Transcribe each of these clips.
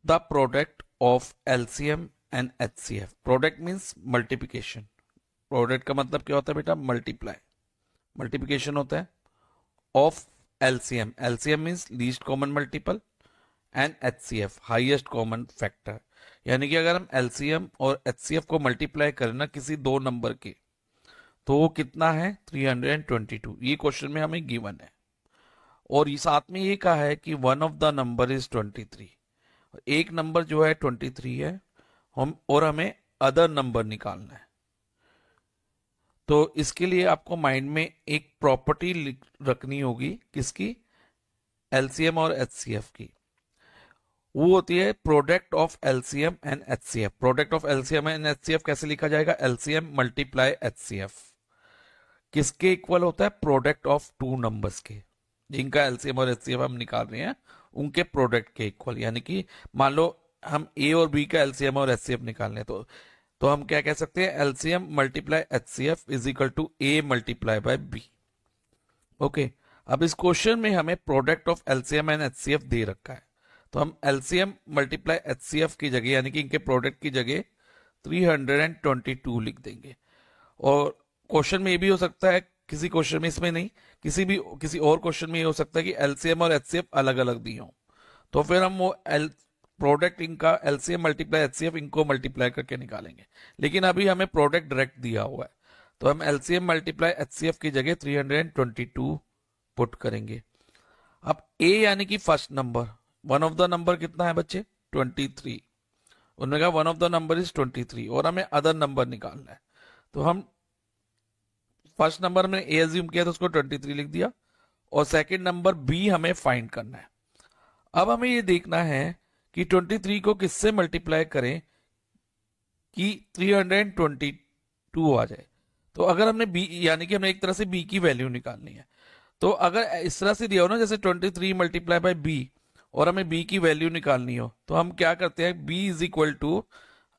The product of LCM and HCF. Product means multiplication. Product का मतलब क्या होता है बेटा? मल्टीप्लाई, मल्टीप्लिकेशन होता है of LCM. LCM means least common multiple and HCF highest common factor. यानी कि अगर हम एलसीएम और एचसीएफ को मल्टीप्लाई करें ना किसी दो नंबर के, तो वो कितना है? 322। ये क्वेश्चन में हमें गिवन है। और ये साथ में ये कहा है कि one of the number is 23। एक नंबर जो है 23 है, हम और हमें अदर नंबर निकालना है। तो इसके लिए आपको माइंड में एक प्रॉपर्टी रखनी होगी, किसकी? एलसीएम और एचसीएफ की। वो होती है product of LCM and HCF. Product of LCM and HCF कैसे लिखा जाएगा? LCM multiply HCF. किसके इक्वल होता है? प्रोडक्ट ऑफ टू नंबर्स के, जिनका एलसीएम और एचसीएफ हम निकाल रहे हैं उनके प्रोडक्ट के इक्वल। यानी कि मान लो हम ए और बी का एलसीएम और एचसीएफ निकालने, तो हम क्या कह सकते हैं? LCM multiply HCF is equal to A multiply by B. Okay, अब इस क्वेश्चन में हमें product of LCM and HCF दे रखा है, तो हम एलसीएम मल्टीप्लाई एचसीएफ की जगह यानी कि इनके प्रोडक्ट की जगह 322 लिख देंगे। और क्वेश्चन में ये भी हो सकता है, किसी क्वेश्चन में, इसमें नहीं, किसी और क्वेश्चन में ये हो सकता है कि एलसीएम और एचसीएफ अलग अलग दी हो, तो फिर हम वो प्रोडक्ट इनका एलसीएम मल्टीप्लाई एचसीएफ इनको मल्टीप्लाई करके निकालेंगे। लेकिन अभी हमें प्रोडक्ट डायरेक्ट दिया हुआ है, तो हम एलसीएम मल्टीप्लाई एचसीएफ की जगह 322 पुट करेंगे। अब ए यानी कि first number, one of the number कितना है बच्चे? 23। उन्होंने कहा one of the number is 23 और हमें अदर नंबर निकालना है। तो हम फर्स्ट नंबर में ए एज्यूम किया तो उसको 23 लिख दिया, और सेकंड नंबर बी हमें फाइंड करना है। अब हमें ये देखना है कि 23 को किससे मल्टीप्लाई करें कि 322 आ जाए। तो अगर हमने बी यानी कि हमें एक तरह से बी की वैल्यू निकालनी है, तो अगर इस तरह से दिया हो ना, जैसे 23 मल्टीप्लाई बाय बी, और हमें बी की वैल्यू निकालनी हो, तो हम क्या करते हैं? बी इज इक्वल टू,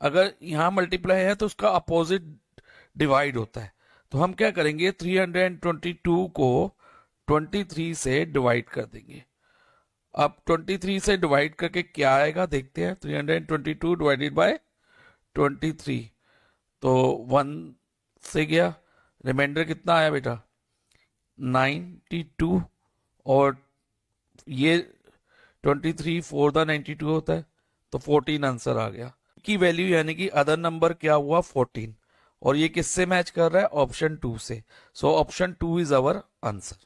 अगर यहां मल्टीप्लाई है तो उसका अपोजिट डिवाइड होता है, तो हम क्या करेंगे? 322 को 23 से डिवाइड कर देंगे। अब 23 से डिवाइड करके क्या आएगा देखते हैं। 322 डिवाइडेड बाय 23, तो 1 से गया, रिमाइंडर कितना आया बेटा? 92। और ये 23 4 द 92 होता है, तो 14 आंसर आ गया की वैल्यू। यानी कि अदर नंबर क्या हुआ? 14। और ये किससे मैच कर रहा है? ऑप्शन 2 से। So option 2 is our answer.